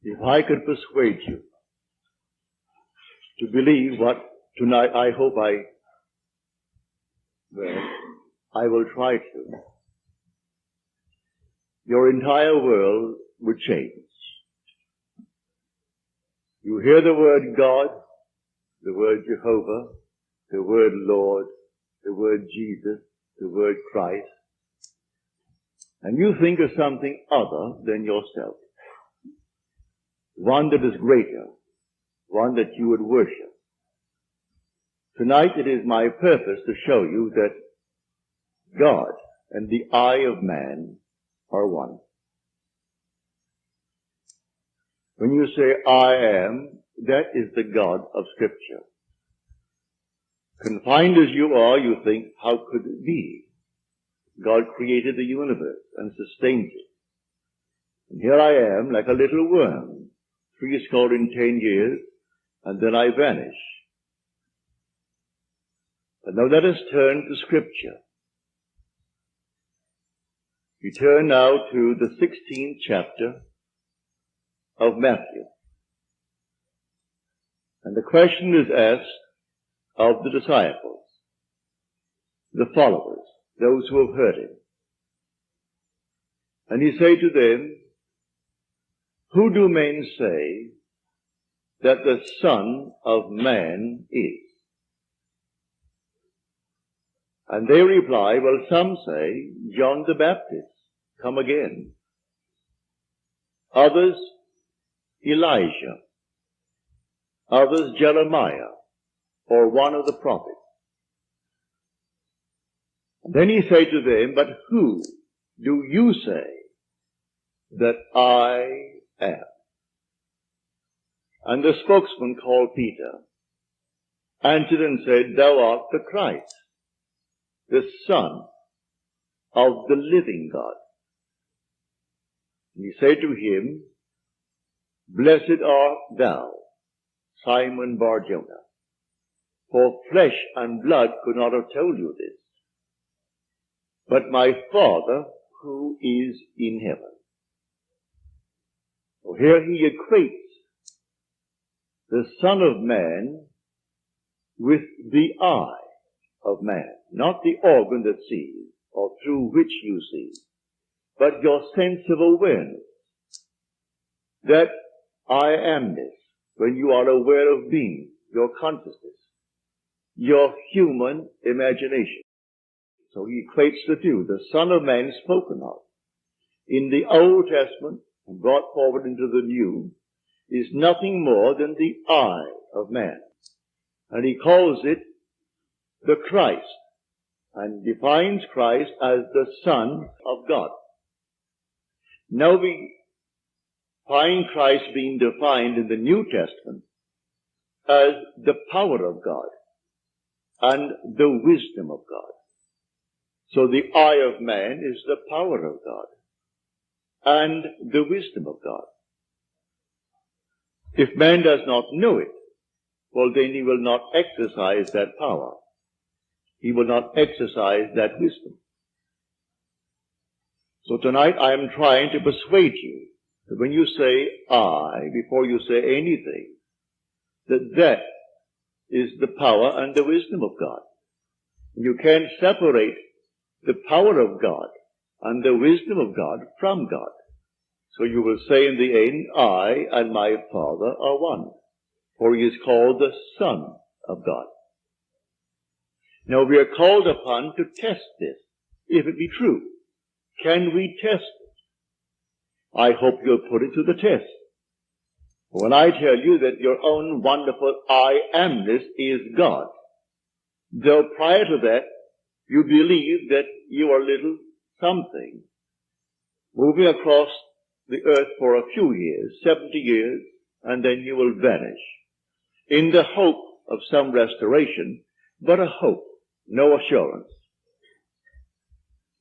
If I could persuade you to believe what tonight I hope I will try to, your entire world would change. You hear the word God, the word Jehovah, the word Lord, the word Jesus, the word Christ, and you think of something other than yourself. One that is greater, one that you would worship. Tonight it is my purpose to show you that God and the I of man are one. When you say I am, that is the God of Scripture. Confined as you are, you think, how could it be? God created the universe and sustains it. And here I am, like a little worm, 10 years, and then I vanish. But now let us turn to Scripture. We turn now to the 16th chapter of Matthew. And the question is asked of the disciples, the followers, those who have heard him. And he said to them, who do men say that the Son of Man is? And they reply, well, some say John the Baptist, come again. Others, Elijah. Others, Jeremiah, or one of the prophets. And then he said to them, but who do you say that I am? And the spokesman called Peter answered and said, thou art the Christ, the Son of the living God. And he said to him, blessed art thou, Simon Barjona, for flesh and blood could not have told you this, but my Father who is in heaven. So here he equates the Son of Man with the eye of man, not the organ that sees or through which you see, but your sense of awareness that I am this. When you are aware of being, your consciousness, your human imagination. So he equates the two, the Son of Man spoken of in the Old Testament and brought forward into the New is nothing more than the eye of man. And he calls it the Christ and defines Christ as the Son of God. Now we find Christ being defined in the New Testament as the power of God and the wisdom of God. So the eye of man is the power of God and the wisdom of God. If man does not know it, well, then he will not exercise that power. He will not exercise that wisdom. So tonight I am trying to persuade you that when you say I, before you say anything, that is the power and the wisdom of God. You can't separate the power of God and the wisdom of God from God. So you will say in the end, I and my Father are one, for he is called the Son of God. Now we are called upon to test this, if it be true. Can we test it? I hope you'll put it to the test. When I tell you that your own wonderful I amness is God, though prior to that you believe that you are little something, moving across the earth for a few years, 70 years, and then you will vanish, in the hope of some restoration, but a hope, no assurance.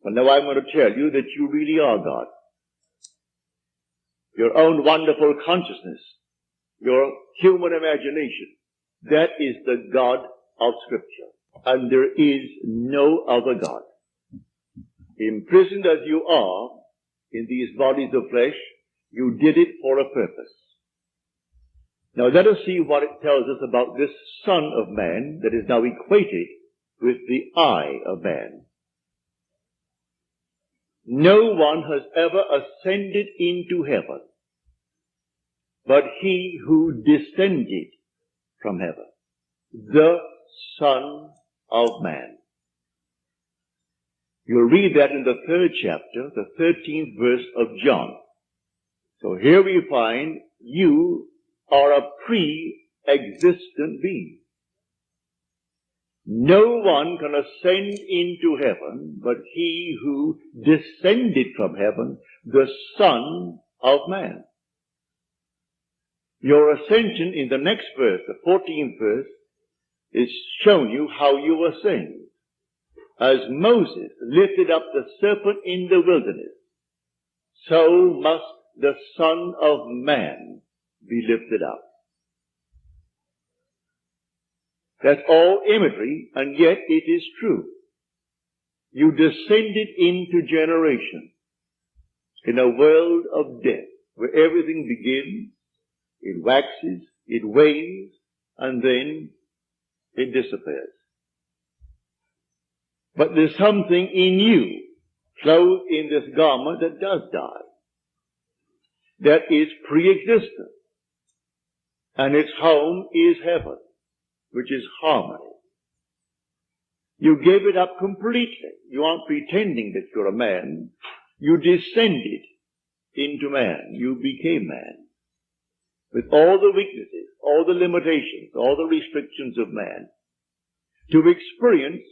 But now I'm going to tell you that you really are God. Your own wonderful consciousness, your human imagination, that is the God of Scripture. And there is no other God. Imprisoned as you are in these bodies of flesh, you did it for a purpose. Now let us see what it tells us about this Son of Man that is now equated with the I of man. No one has ever ascended into heaven but he who descended from heaven, the Son of Man. You'll read that in the 3rd chapter, the 13th verse of John. So here we find you are a pre-existent being. No one can ascend into heaven but he who descended from heaven, the Son of Man. Your ascension in the next verse, the 14th verse, is showing you how you ascend. As Moses lifted up the serpent in the wilderness, so must the Son of Man be lifted up. That's all imagery, and yet it is true. You descended into generation in a world of death, where everything begins, it waxes, it wanes, and then it disappears. But there's something in you, clothed in this garment, that does die. That is pre-existent. And its home is heaven, which is harmony. You gave it up completely. You aren't pretending that you're a man. You descended into man. You became man. With all the weaknesses, all the limitations, all the restrictions of man, to experience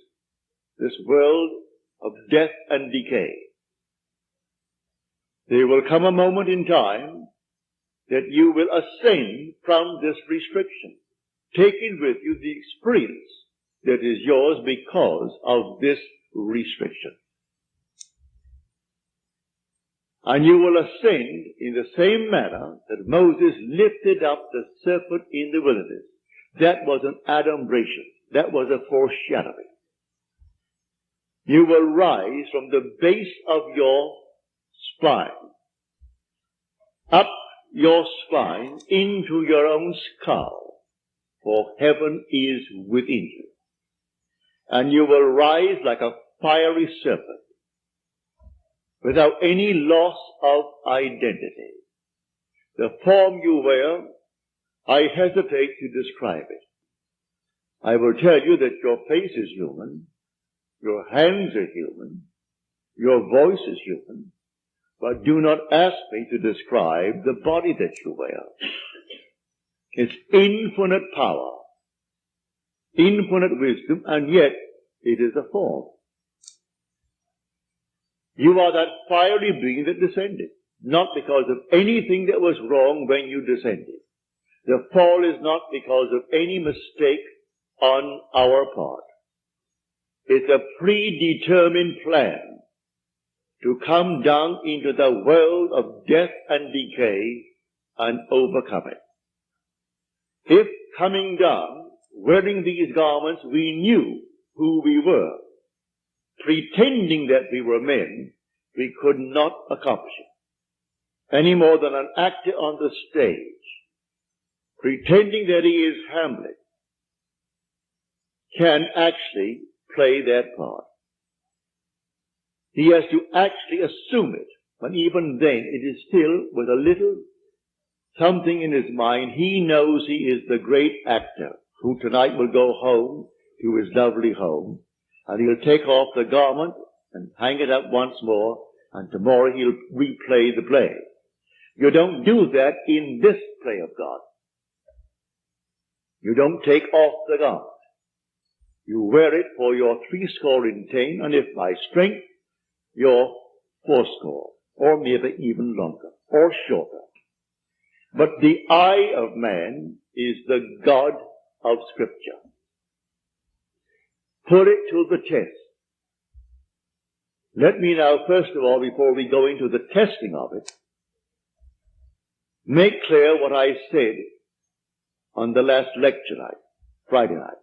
this world of death and decay. There will come a moment in time that you will ascend from this restriction, taking with you the experience that is yours because of this restriction. And you will ascend in the same manner that Moses lifted up the serpent in the wilderness. That was an adumbration. That was a foreshadowing. You will rise from the base of your spine, up your spine into your own skull, for heaven is within you. And you will rise like a fiery serpent, without any loss of identity. The form you wear, I hesitate to describe it. I will tell you that your face is human, your hands are human, your voice is human, but do not ask me to describe the body that you wear. It's infinite power, infinite wisdom, and yet it is a form. You are that fiery being that descended, not because of anything that was wrong when you descended. The fall is not because of any mistake on our part. It's a predetermined plan to come down into the world of death and decay and overcome it. If coming down, wearing these garments, we knew who we were, pretending that we were men, we could not accomplish it. Any more than an actor on the stage, pretending that he is Hamlet, can actually play that part. He has to actually assume it, but even then it is still with a little something in his mind. He knows he is the great actor who tonight will go home to his lovely home, and he'll take off the garment and hang it up once more, and tomorrow he'll replay the play. You don't do that in this play of God. You don't take off the garment. You wear it for your 80, and if by strength, your 80, or maybe even longer, or shorter. But the I of man is the God of Scripture. Put it to the test. Let me now, first of all, before we go into the testing of it, make clear what I said on the last lecture night, Friday night,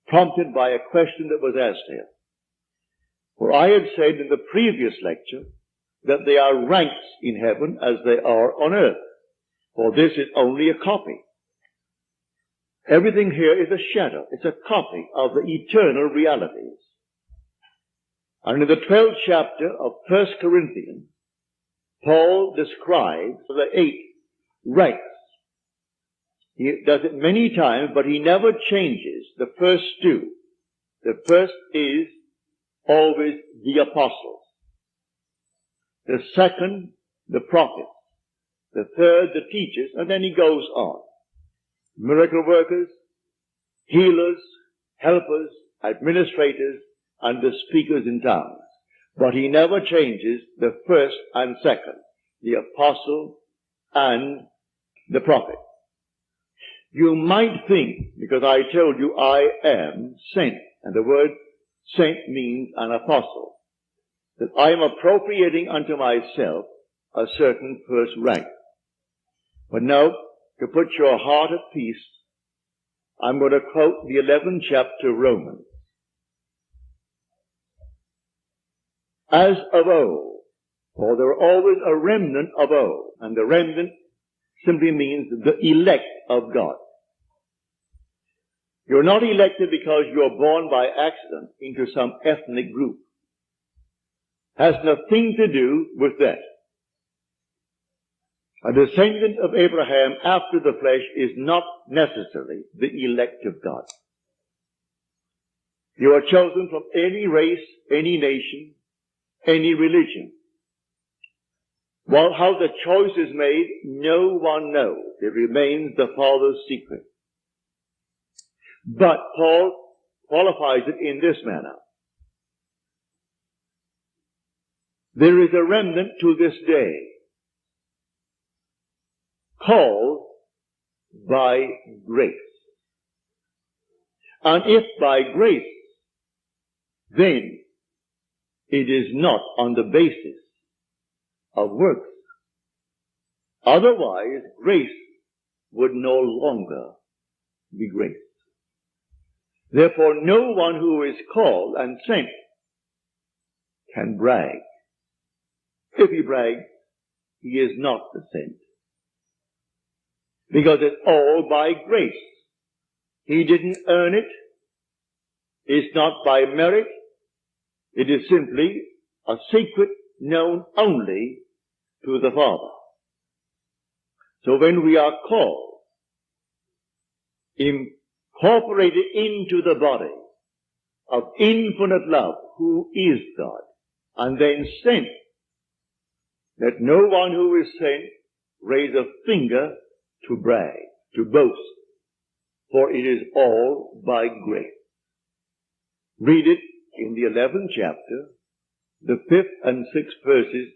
prompted by a question that was asked here. For I had said in the previous lecture that there are ranks in heaven as they are on earth, for this is only a copy. Everything here is a shadow. It's a copy of the eternal realities. And in the 12th chapter of 1 Corinthians, Paul describes the 8 ranks. He does it many times, but he never changes the first 2. The first is always the apostles. The second, the prophets. The third, the teachers, and then he goes on. Miracle workers, healers, helpers, administrators, and the speakers in tongues. But he never changes the first and second, the apostle and the prophet. You might think, because I told you I am sent, and the word sent means an apostle, that I am appropriating unto myself a certain first rank. But now, to put your heart at peace, I'm going to quote the 11th chapter of Romans. As of old, for there are always a remnant of old, and the remnant simply means the elect of God. You're not elected because you're born by accident into some ethnic group. Has nothing to do with that. A descendant of Abraham after the flesh is not necessarily the elect of God. You are chosen from any race, any nation, any religion. Well, how the choice is made, no one knows. It remains the Father's secret. But Paul qualifies it in this manner. There is a remnant to this day, called by grace. And if by grace, then it is not on the basis of works. Otherwise, grace would no longer be grace. Therefore, no one who is called and sent can brag. If he brags, he is not the sent. Because it's all by grace. He didn't earn it. It's not by merit. It is simply a secret known only to the Father. So when we are called, incorporated into the body of infinite love, who is God, and then sent, let no one who is sent raise a finger to brag, to boast, for it is all by grace. Read it in the 11th chapter, the 5th and 6th verses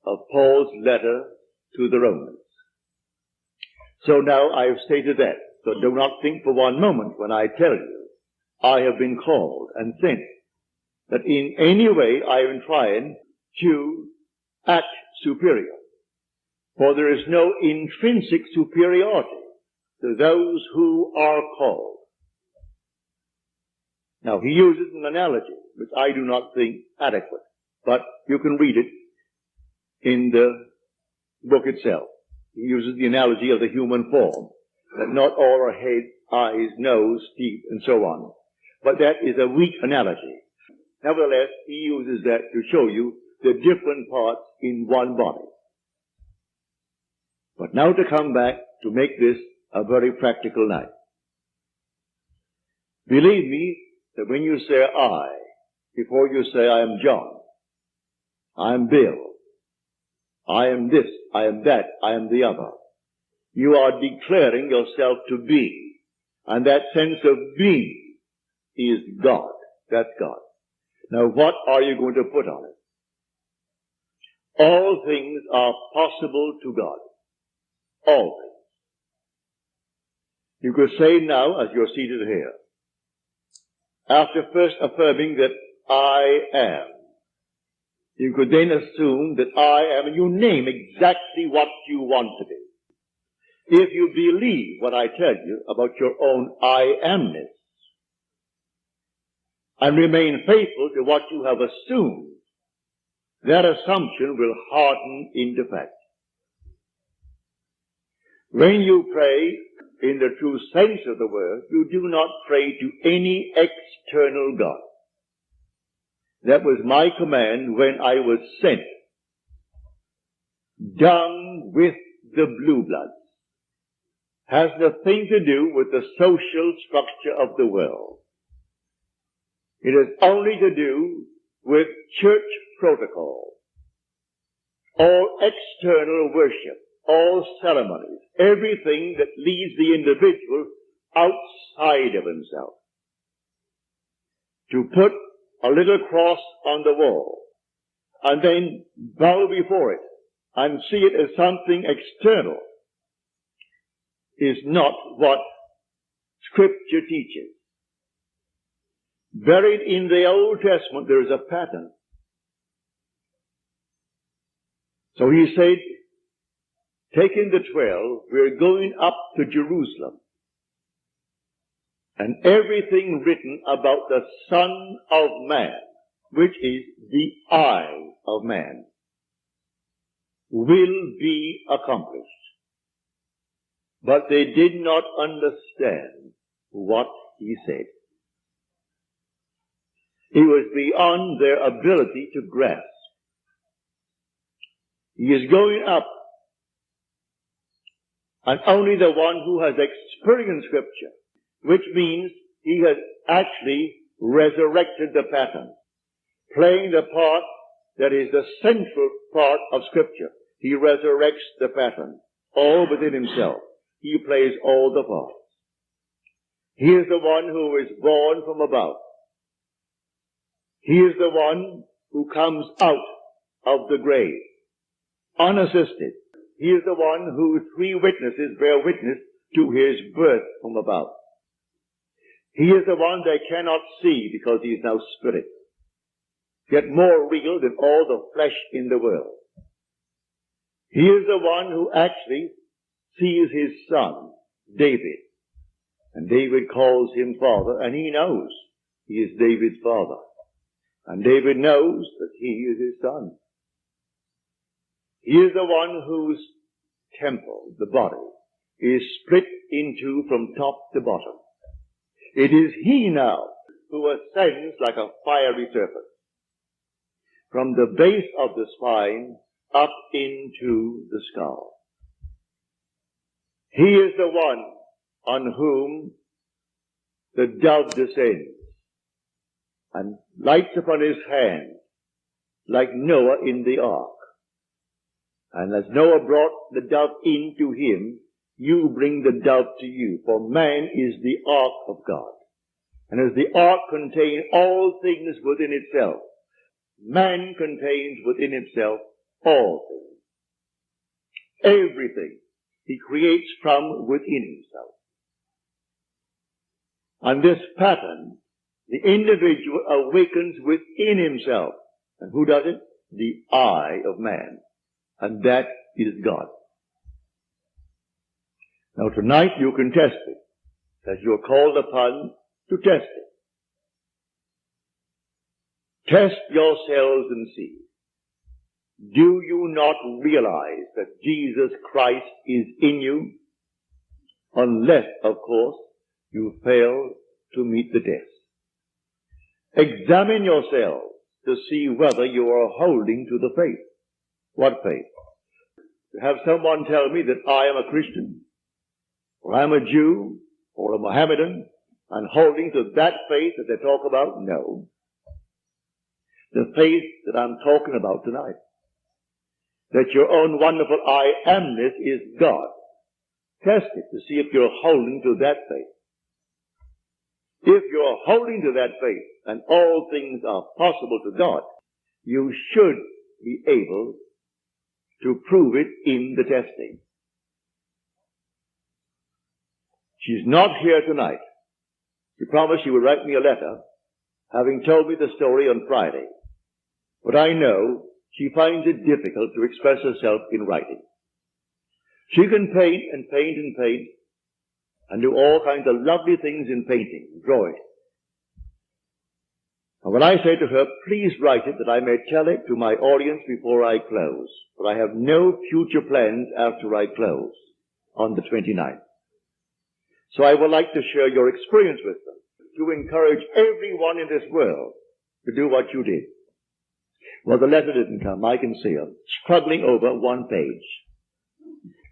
of Paul's letter to the Romans. So now I have stated that. So do not think for one moment when I tell you I have been called and sent that in any way I am trying to act superior. For there is no intrinsic superiority to those who are called. Now he uses an analogy which I do not think adequate, but you can read it in the book itself. He uses the analogy of the human form, that not all are head, eyes, nose, teeth, and so on. But that is a weak analogy. Nevertheless, he uses that to show you the different parts in one body. But now to come back to make this a very practical night. Believe me that when you say I, before you say I am John, I am Bill, I am this, I am that, I am the other, you are declaring yourself to be. And that sense of being is God. That's God. Now what are you going to put on it? All things are possible to God. All things. You could say now, as you're seated here, after first affirming that I am, you could then assume that I am, and you name exactly what you want to be. If you believe what I tell you about your own I amness, and remain faithful to what you have assumed, that assumption will harden into fact. When you pray, in the true sense of the word, you do not pray to any external God. That was my command when I was sent down with the blue bloods. Has nothing to do with the social structure of the world. It has only to do with church protocol, all external worship, all ceremonies, everything that leads the individual outside of himself. To put a little cross on the wall and then bow before it and see it as something external is not what Scripture teaches. Buried in the Old Testament there is a pattern. So he said, taking the 12, we're going up to Jerusalem. And everything written about the Son of Man, which is the I of man, will be accomplished. But they did not understand what he said. It was beyond their ability to grasp. He is going up, and only the one who has experienced Scripture, which means he has actually resurrected the pattern, playing the part that is the central part of Scripture. He resurrects the pattern, all within himself. He plays all the parts. He is the one who is born from above. He is the one who comes out of the grave, unassisted. He is the one whose 3 witnesses bear witness to his birth from above. He is the one they cannot see because he is now spirit, yet more real than all the flesh in the world. He is the one who actually sees his son, David, and David calls him father, and he knows he is David's father. And David knows that he is his son. He is the one whose temple, the body, is split into from top to bottom. It is he now who ascends like a fiery serpent from the base of the spine up into the skull. He is the one on whom the dove descends and lights upon his hand like Noah in the ark. And as Noah brought the dove into him, you bring the dove to you, for man is the ark of God. And as the ark contains all things within itself, man contains within himself all things. Everything he creates from within himself. And this pattern, the individual awakens within himself. And who does it? The I of man. And that is God. Now tonight you can test it, as you are called upon to test it. Test yourselves and see. Do you not realize that Jesus Christ is in you? Unless, of course, you fail to meet the test. Examine yourselves to see whether you are holding to the faith. What faith? To have someone tell me that I am a Christian, or I'm a Jew, or a Mohammedan, and holding to that faith that they talk about? No. The faith that I'm talking about tonight. That your own wonderful I amness is God. Test it to see if you're holding to that faith. If you're holding to that faith, and all things are possible to God, you should be able to prove it in the testing. She's not here tonight. She promised she would write me a letter, having told me the story on Friday. But I know she finds it difficult to express herself in writing. She can paint and paint and paint, and do all kinds of lovely things in painting, drawing. And when I say to her, please write it that I may tell it to my audience before I close, for I have no future plans after I close on the 29th. So I would like to share your experience with them, to encourage everyone in this world to do what you did. Well, the letter didn't come. I can see her struggling over one page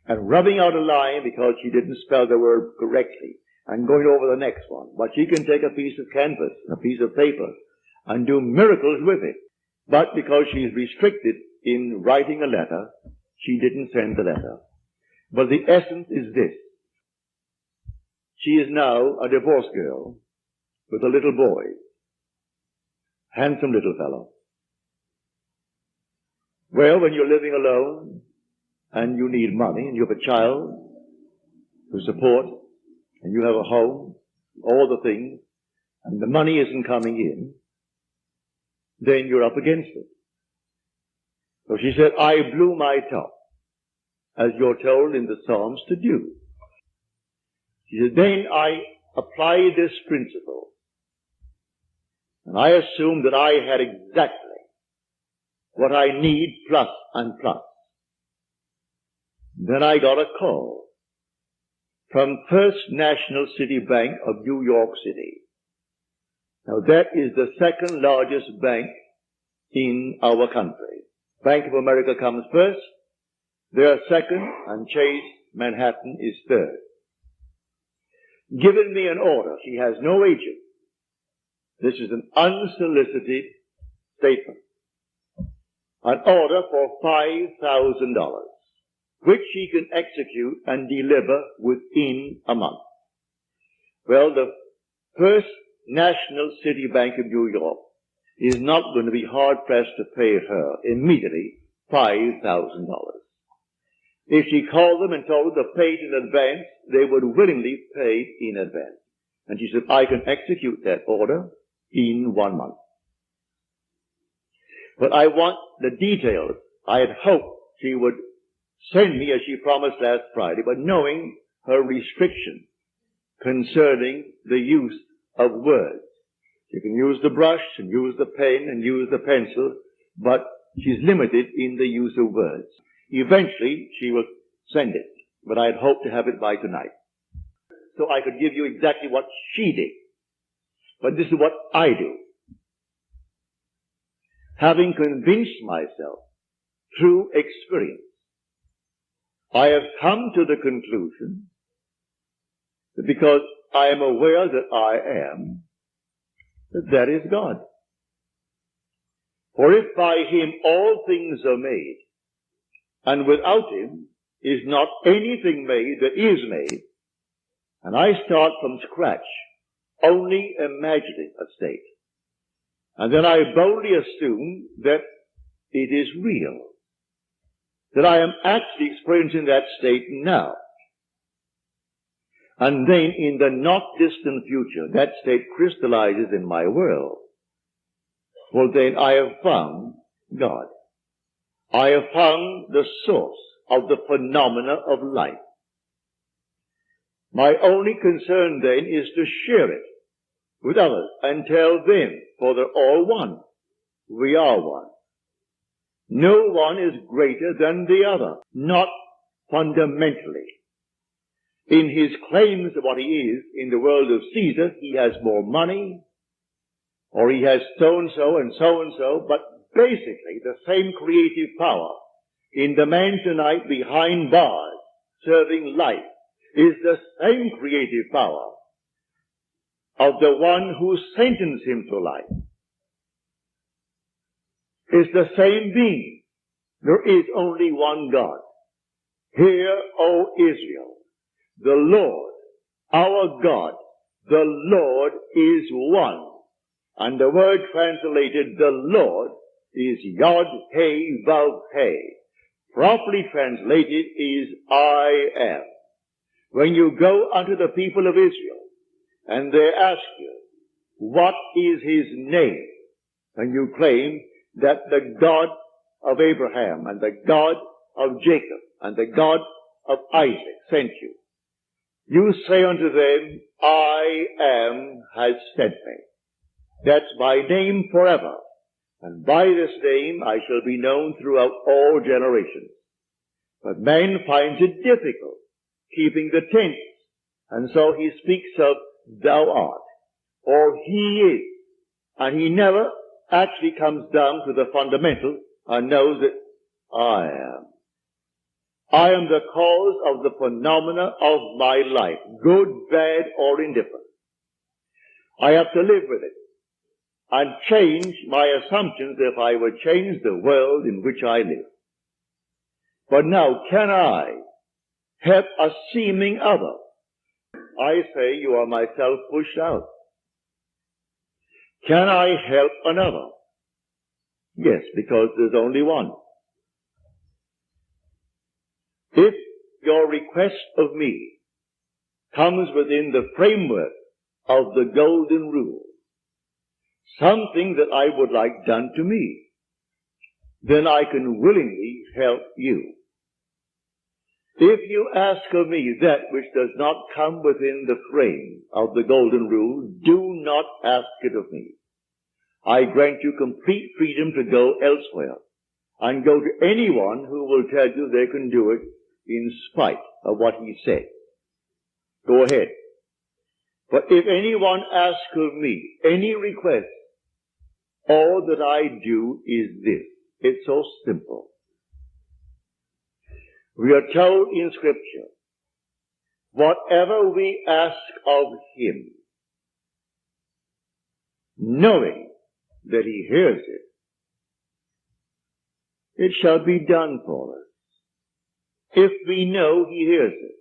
and rubbing out a line because she didn't spell the word correctly and going over the next one. But she can take a piece of canvas, a piece of paper, and do miracles with it. But because she's restricted in writing a letter, she didn't send the letter. But the essence is this. She is now a divorced girl with a little boy. Handsome little fellow. Well, when you're living alone and you need money and you have a child to support and you have a home, all the things, and the money isn't coming in, then you're up against it. So she said, I blew my top, as you're told in the Psalms to do. She said, then I applied this principle, and I assumed that I had exactly what I need plus and plus. Then I got a call from First National City Bank of New York City. Now that is the second largest bank in our country. Bank of America comes first, they are second, and Chase Manhattan is third. Given me an order. She has no agent. This is an unsolicited statement. An order for $5,000, which she can execute and deliver within a month. Well, the First National City Bank of New York is not going to be hard-pressed to pay her immediately $5,000. If she called them and told them to pay it in advance, they would willingly pay in advance. And she said, I can execute that order in 1 month. But I want the details. I had hoped she would send me, as she promised last Friday, but knowing her restriction concerning the use of words. She can use the brush and use the pen and use the pencil, but she's limited in the use of words. Eventually, she will send it, but I had hoped to have it by tonight. So I could give you exactly what she did. But this is what I do. Having convinced myself through experience, I have come to the conclusion that because I am aware that I am, that is God. For if by him all things are made, and without him is not anything made that is made, and I start from scratch, only imagining a state, and then I boldly assume that it is real, that I am actually experiencing that state now. And then in the not distant future, that state crystallizes in my world. Well, then I have found God. I have found the source of the phenomena of life. My only concern then is to share it with others and tell them, for they're all one. We are one. No one is greater than the other, not fundamentally. In his claims of what he is in the world of Caesar, he has more money, or he has so-and-so and so-and-so, but basically the same creative power in the man tonight behind bars serving life is the same creative power of the one who sentenced him to life. It's the same being. There is only one God. Hear, O Israel, the Lord, our God, the Lord is one. And the word translated, the Lord, is Yod He Vav He. Properly translated is I am. When you go unto the people of Israel, and they ask you, what is his name? And you claim that the God of Abraham, and the God of Jacob, and the God of Isaac sent you. You say unto them, I am has sent me. That's my name forever. And by this name I shall be known throughout all generations. But man finds it difficult keeping the tense And so he speaks of thou art, or he is. And he never actually comes down to the fundamental and knows that I am. I am the cause of the phenomena of my life, good, bad, or indifferent. I have to live with it and change my assumptions if I would change the world in which I live. But now, can I help a seeming other? I say you are myself pushed out. Can I help another? Yes, because there's only one. If your request of me comes within the framework of the golden rule, something that I would like done to me, then I can willingly help you. If you ask of me that which does not come within the frame of the golden rule, do not ask it of me. I grant you complete freedom to go elsewhere and go to anyone who will tell you they can do it in spite of what he said. Go ahead. But if anyone asks of me any request, all that I do is this. It's so simple. We are told in Scripture, whatever we ask of him, knowing that he hears it, it shall be done for us. If we know he hears it.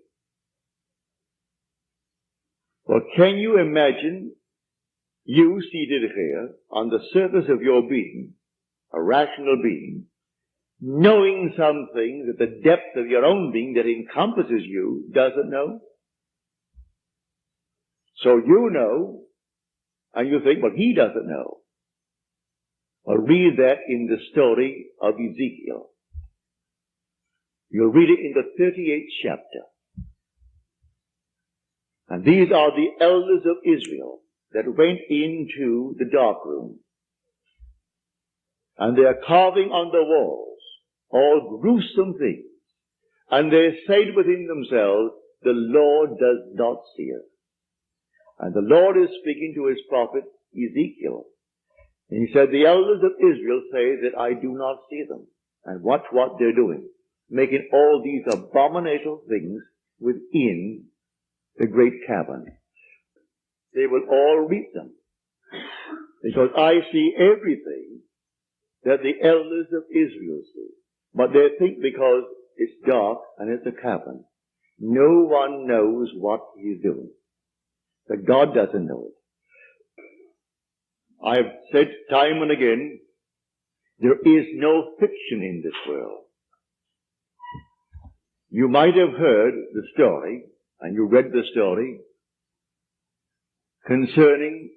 Well, can you imagine you seated here on the surface of your being, a rational being, knowing something that the depth of your own being that encompasses you doesn't know? So you know, and you think, well, he doesn't know. Well, read that in the story of Ezekiel. You'll read it in the 38th chapter. And these are the elders of Israel that went into the dark room. And they are carving on the walls all gruesome things. And they said within themselves, the Lord does not see us. And the Lord is speaking to his prophet Ezekiel. And he said, the elders of Israel say that I do not see them. And watch what they're doing. Making all these abominable things within the great cavern. They will all reap them. Because I see everything that the elders of Israel see. But they think because it's dark and it's a cavern, no one knows what he's doing. That God doesn't know it. I've said time and again, there is no fiction in this world. You might have heard the story, and you read the story, concerning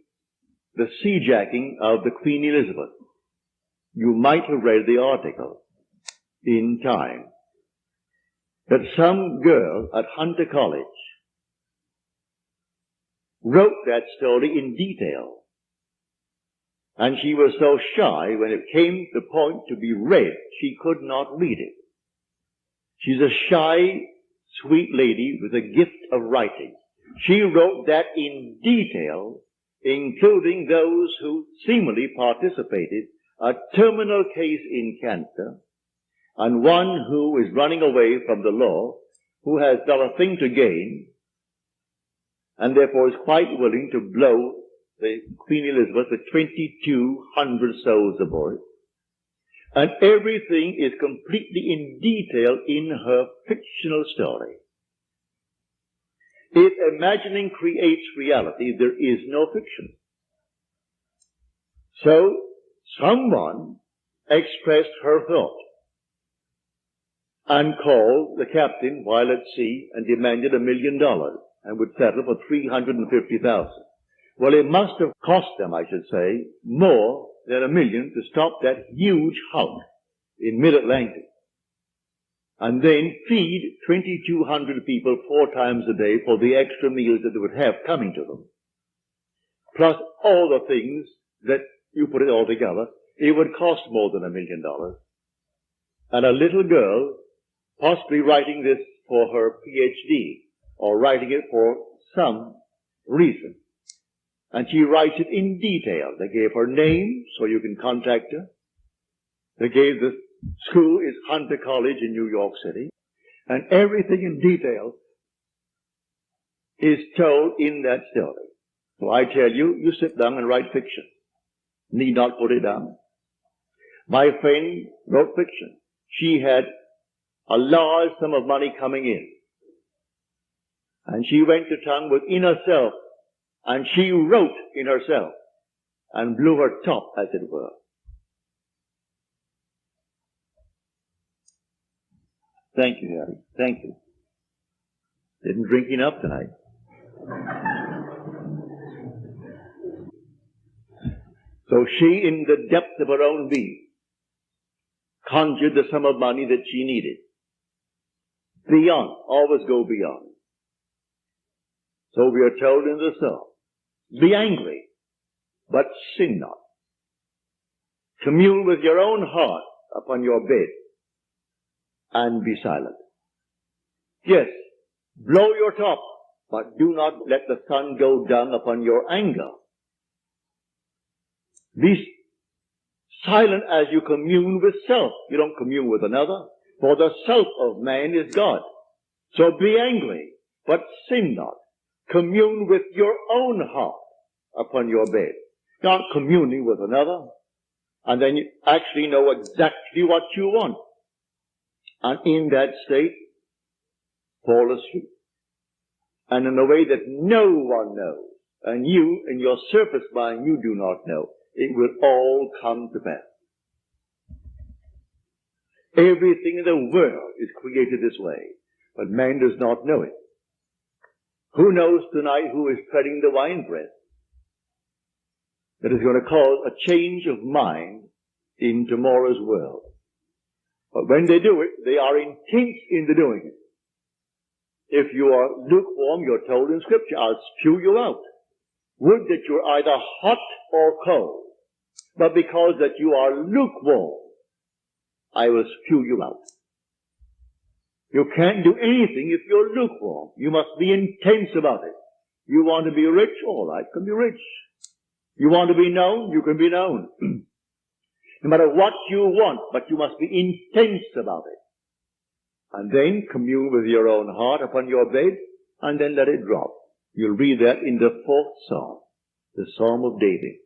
the seajacking of the Queen Elizabeth. You might have read the article in Time that some girl at Hunter College wrote that story in detail. And she was so shy when it came to the point to be read, she could not read it. She's a shy, sweet lady with a gift of writing. She wrote that in detail, including those who seemingly participated, a terminal case in cancer, and one who is running away from the law, who has not a thing to gain, and therefore is quite willing to blow the Queen Elizabeth with 2,200 souls aboard. And everything is completely in detail in her fictional story. If imagining creates reality, there is no fiction. So, someone expressed her thought and called the captain while at sea and demanded $1 million and would settle for $350,000. Well, it must have cost them, I should say, more than $1 million to stop that huge hulk in mid-Atlantic and then feed 2,200 people 4 times a day for the extra meals that they would have coming to them. Plus all the things that you put it all together, it would cost more than $1 million. And a little girl, possibly writing this for her PhD or writing it for some reason. And she writes it in detail. They gave her name so you can contact her. They gave the school is Hunter College in New York City. And everything in detail is told in that story. So I tell you, you sit down and write fiction. Need not put it down. My friend wrote fiction. She had a large sum of money coming in. And she went to town within herself, and she wrote in herself, and blew her top, as it were. Thank you, Harry. Thank you. Didn't drink enough tonight. So she, in the depth of her own being, conjured the sum of money that she needed. Beyond, always go beyond. So we are told in the psalm, be angry, but sin not. Commune with your own heart upon your bed, and be silent. Yes, blow your top, but do not let the sun go down upon your anger. Be silent as you commune with self. You don't commune with another, for the self of man is God. So be angry, but sin not. Commune with your own heart upon your bed. Not communing with another, and then you actually know exactly what you want. And in that state, fall asleep. And in a way that no one knows, and you, in your surface mind, you do not know, it will all come to pass. Everything in the world is created this way, but man does not know it. Who knows tonight who is treading the winepress that is going to cause a change of mind in tomorrow's world? But when they do it, they are intense in the doing it. If you are lukewarm, you're told in Scripture, I'll spew you out. Would that you're either hot or cold. But because that you are lukewarm, I will spew you out. You can't do anything if you're lukewarm. You must be intense about it. You want to be rich? All right, can be rich. You want to be known? You can be known. No matter what you want, but you must be intense about it. And then commune with your own heart upon your bed, and then let it drop. You'll read that in the 4th Psalm, the Psalm of David.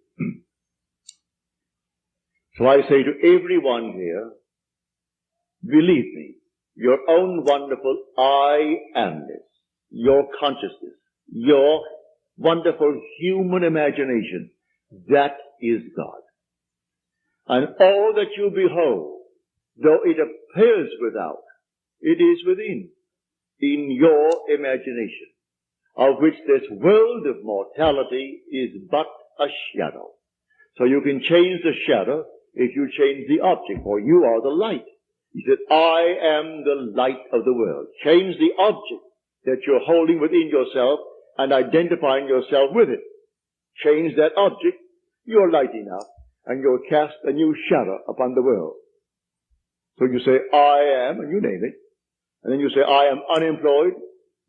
So I say to everyone here, believe me, your own wonderful I amness, your consciousness, your wonderful human imagination, that is God. And all that you behold, though it appears without, it is within, in your imagination, of which this world of mortality is but a shadow. So you can change the shadow if you change the object, for you are the light. He said, I am the light of the world. Change the object that you're holding within yourself and identifying yourself with it. Change that object, you're light enough, and you'll cast a new shadow upon the world. So you say, I am, and you name it. And then you say, I am unemployed.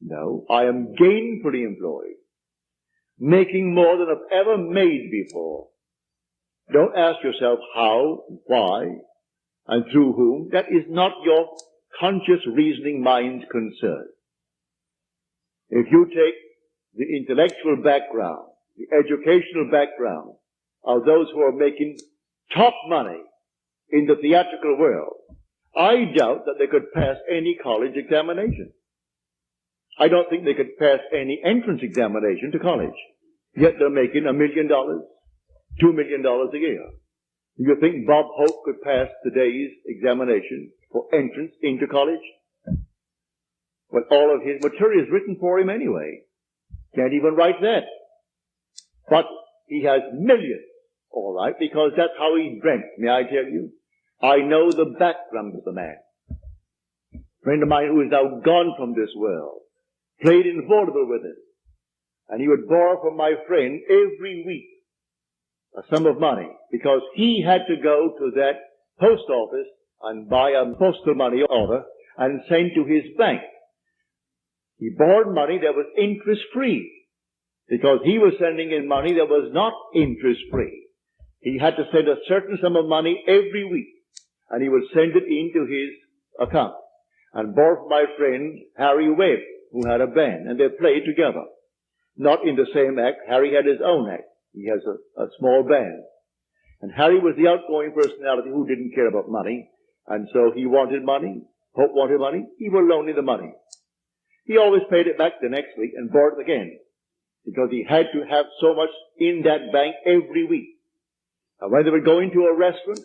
No, I am gainfully employed. Making more than I've ever made before. Don't ask yourself how, why, and through whom. That is not your conscious reasoning mind's concern. If you take the intellectual background, the educational background of those who are making top money in the theatrical world, I doubt that they could pass any college examination. I don't think they could pass any entrance examination to college. Yet they're making $1 million, $2 million a year. Do you think Bob Hope could pass today's examination for entrance into college? Well, all of his material is written for him anyway. Can't even write that. But he has millions, all right, because that's how he dreamt. May I tell you? I know the background of the man. A friend of mine who is now gone from this world played in vaudeville with him. And he would borrow from my friend every week a sum of money because he had to go to that post office and buy a postal money order and send to his bank. He borrowed money that was interest-free, because he was sending in money that was not interest-free. He had to send a certain sum of money every week, and he would send it into his account. And borrowed from my friend Harry Webb, who had a band, and they played together. Not in the same act. Harry had his own act. He has a small band. And Harry was the outgoing personality who didn't care about money, and so he wanted money. Hope wanted money. He would loan him the money. He always paid it back the next week and borrowed it again, because he had to have so much in that bank every week. And when they would go into a restaurant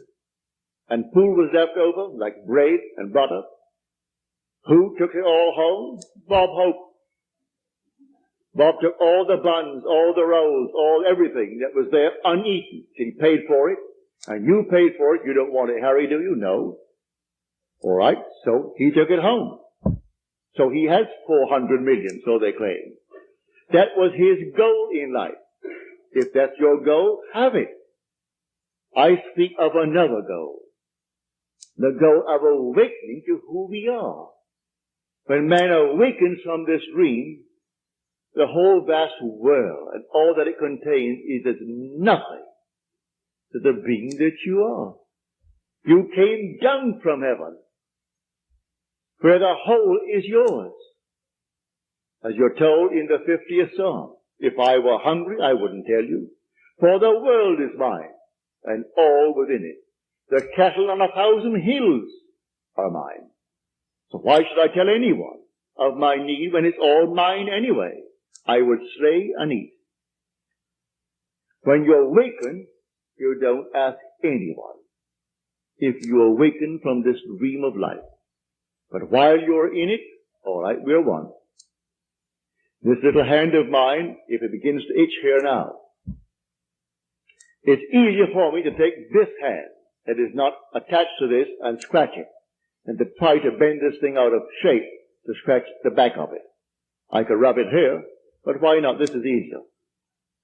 and food was left over, like bread and butter, who took it all home? Bob Hope. Bob took all the buns, all the rolls, all everything that was there uneaten. He paid for it, and you paid for it. You don't want it, Harry, do you? No. All right, so he took it home. So he has 400 million, so they claim. That was his goal in life. If that's your goal, have it. I speak of another goal. The goal of awakening to who we are. When man awakens from this dream, the whole vast world and all that it contains is as nothing to the being that you are. You came down from heaven, where the whole is yours. As you're told in the 50th Psalm, if I were hungry, I wouldn't tell you, for the world is mine, and all within it. The cattle on 1,000 hills are mine. So why should I tell anyone of my need when it's all mine anyway? I would slay and eat. When you awaken, you don't ask anyone if you awaken from this dream of life. But while you're in it, all right, we're one. This little hand of mine, if it begins to itch here now, it's easier for me to take this hand that is not attached to this and scratch it, than to try to bend this thing out of shape to scratch the back of it. I could rub it here, but why not? This is easier.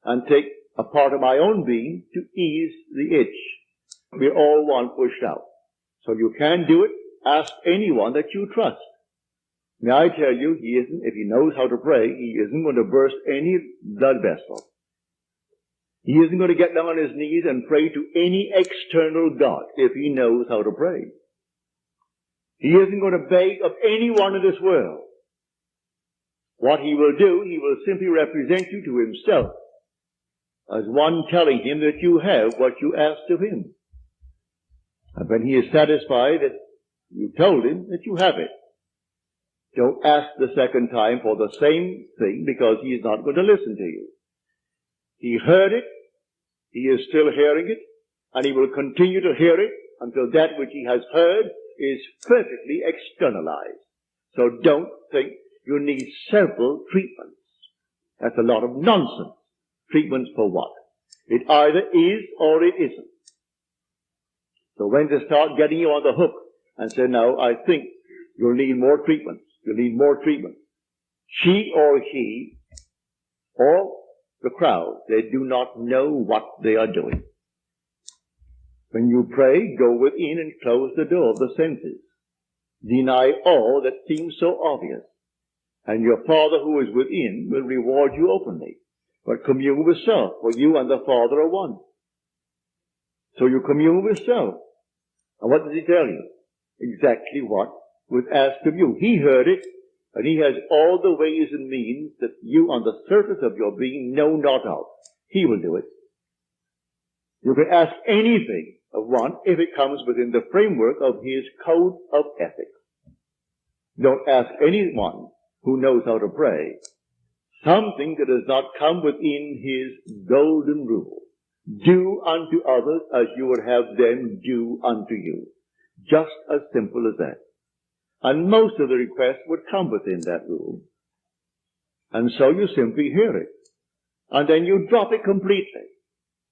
And take a part of my own being to ease the itch. We're all one pushed out. So you can do it. Ask anyone that you trust. May I tell you, he isn't, if he knows how to pray, he isn't going to burst any blood vessel. He isn't going to get down on his knees and pray to any external God if he knows how to pray. He isn't going to beg of anyone in this world. What he will do, he will simply represent you to himself as one telling him that you have what you asked of him. And when he is satisfied that you told him that you have it, don't ask the second time for the same thing, because he is not going to listen to you. He heard it, he is still hearing it, and he will continue to hear it until that which he has heard is perfectly externalized. So don't think you need several treatments. That's a lot of nonsense. Treatments for what? It either is or it isn't. So when they start getting you on the hook and say, no, I think you'll need more treatments. You'll need more treatments. She or he or the crowd, they do not know what they are doing. When you pray, go within and close the door of the senses. Deny all that seems so obvious. And your Father who is within will reward you openly. But commune with self, for you and the Father are one. So you commune with self. And what does he tell you? Exactly what was asked of you. He heard it, and he has all the ways and means that you on the surface of your being know not of. He will do it. You can ask anything of one if it comes within the framework of his code of ethics. Don't ask anyone who knows how to pray something that does not come within his golden rule. Do unto others as you would have them do unto you. Just as simple as that. And most of the requests would come within that rule. And so you simply hear it. And then you drop it completely.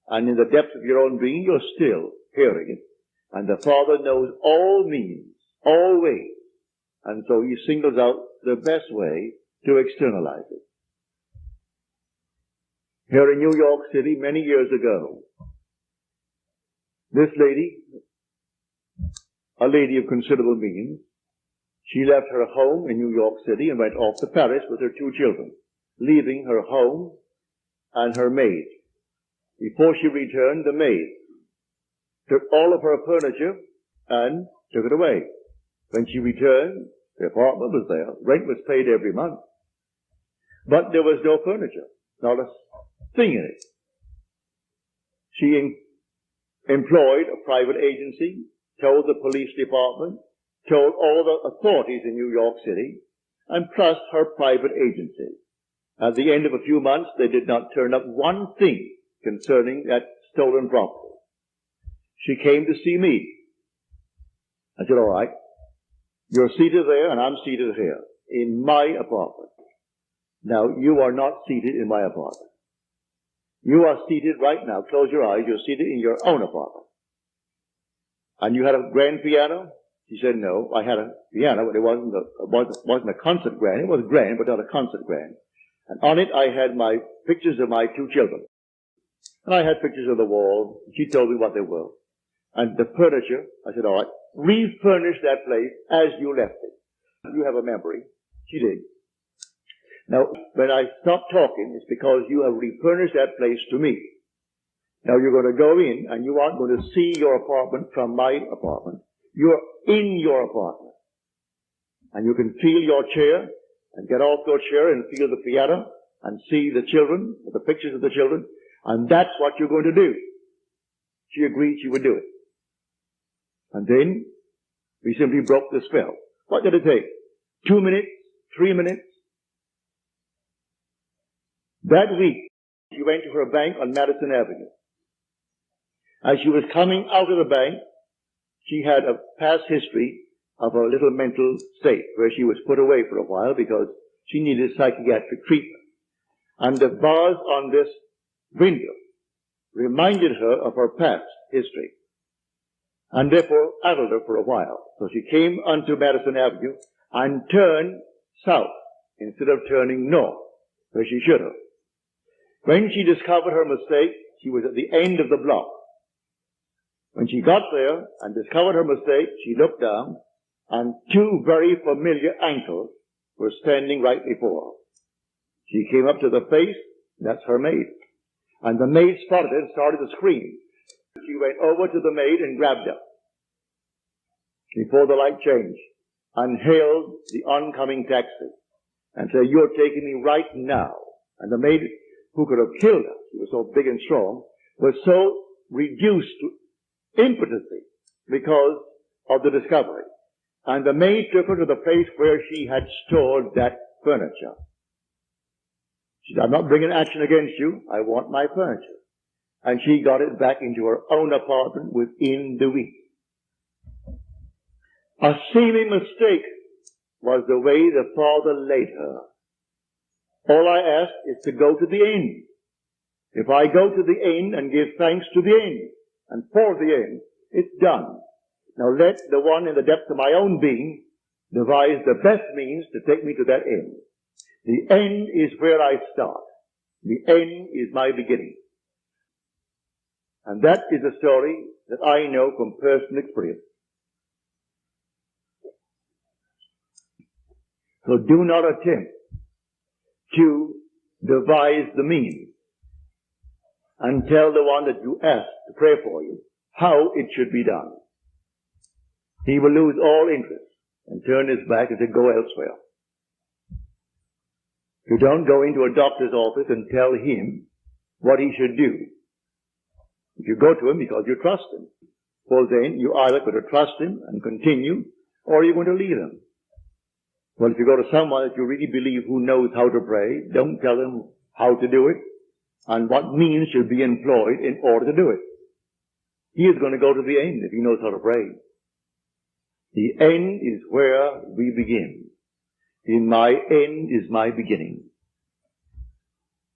And in the depths of your own being, you're still hearing it. And the Father knows all means, all ways. And so he singles out the best way to externalize it. Here in New York City, many years ago, this lady, a lady of considerable means, She left her home in New York City and went off to Paris with her 2 children, leaving her home and her maid. Before she returned, the maid took all of her furniture and took it away. When she returned, the apartment was there. Rent was paid every month. But there was no furniture, not a thing in it. She employed a private agency, told the police department, told all the authorities in New York City, and plus her private agency. At the end of a few months, they did not turn up one thing concerning that stolen property. She came to see me. I said, all right, you're seated there and I'm seated here in my apartment. Now, you are not seated in my apartment. You are seated right now. Close your eyes. You're seated in your own apartment. And you had a grand piano? She said, no, I had a piano, but it wasn't a concert grand. It was grand, but not a concert grand. And on it, I had my pictures of my 2 children. And I had pictures of the wall. She told me what they were. And the furniture, I said, all right, refurnish that place as you left it. You have a memory. She did. Now, when I stopped talking, it's because you have refurnished that place to me. Now you're going to go in and you aren't going to see your apartment from my apartment. You're in your apartment. And you can feel your chair and get off your chair and feel the piano and see the children, the pictures of the children, and that's what you're going to do. She agreed she would do it. And then we simply broke the spell. What did it take? 2 minutes? 3 minutes? That week, she went to her bank on Madison Avenue. As she was coming out of the bank, she had a past history of a little mental state where she was put away for a while because she needed psychiatric treatment. And the bars on this window reminded her of her past history and therefore addled her for a while. So she came onto Madison Avenue and turned south instead of turning north, where she should have. When she discovered her mistake, she was at the end of the block. When she got there and discovered her mistake, she looked down, and 2 very familiar ankles were standing right before her. She came up to the face, that's her maid. And the maid spotted it and started to scream. She went over to the maid and grabbed her before the light changed and hailed the oncoming taxi and said, you're taking me right now. And the maid, who could have killed her, she was so big and strong, was so reduced to impotency because of the discovery. And the maid took her to the place where she had stored that furniture. She said, I'm not bringing action against you. I want my furniture. And she got it back into her own apartment within the week. A seeming mistake was the way the Father laid her. All I ask is to go to the end. If I go to the end and give thanks to the end and for the end, it's done. Now let the one in the depths of my own being devise the best means to take me to that end. The end is where I start. The end is my beginning. And that is a story that I know from personal experience. So do not attempt to devise the means and tell the one that you ask to pray for you how it should be done. He will lose all interest and turn his back and say, go elsewhere. You don't go into a doctor's office and tell him what he should do. If you go to him because you trust him, well then you either got to trust him and continue, or you're going to leave him. Well, if you go to someone that you really believe who knows how to pray, don't tell him how to do it and what means should be employed in order to do it. He is going to go to the end if he knows how to pray. The end is where we begin. In my end is my beginning.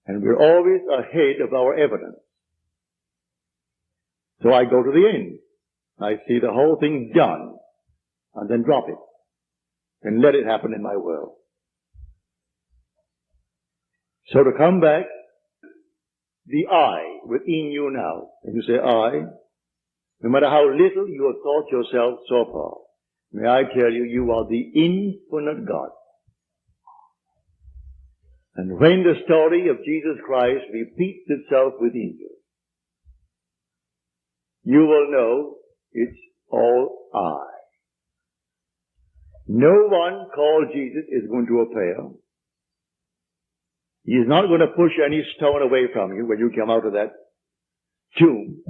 And we're always ahead of our evidence. So I go to the end. I see the whole thing done and then drop it and let it happen in my world. So to come back, the I within you now, and you say I, no matter how little you have thought yourself so far, may I tell you, you are the infinite God. And when the story of Jesus Christ repeats itself within you, you will know it's all I. No one called Jesus is going to appear. He is not going to push any stone away from you when you come out of that tomb.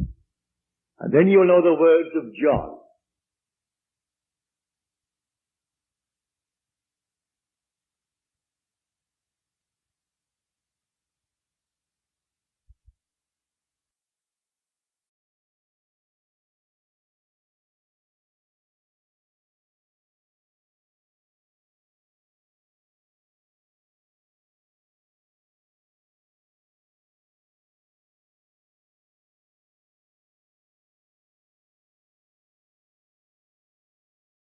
And then you'll know the words of John.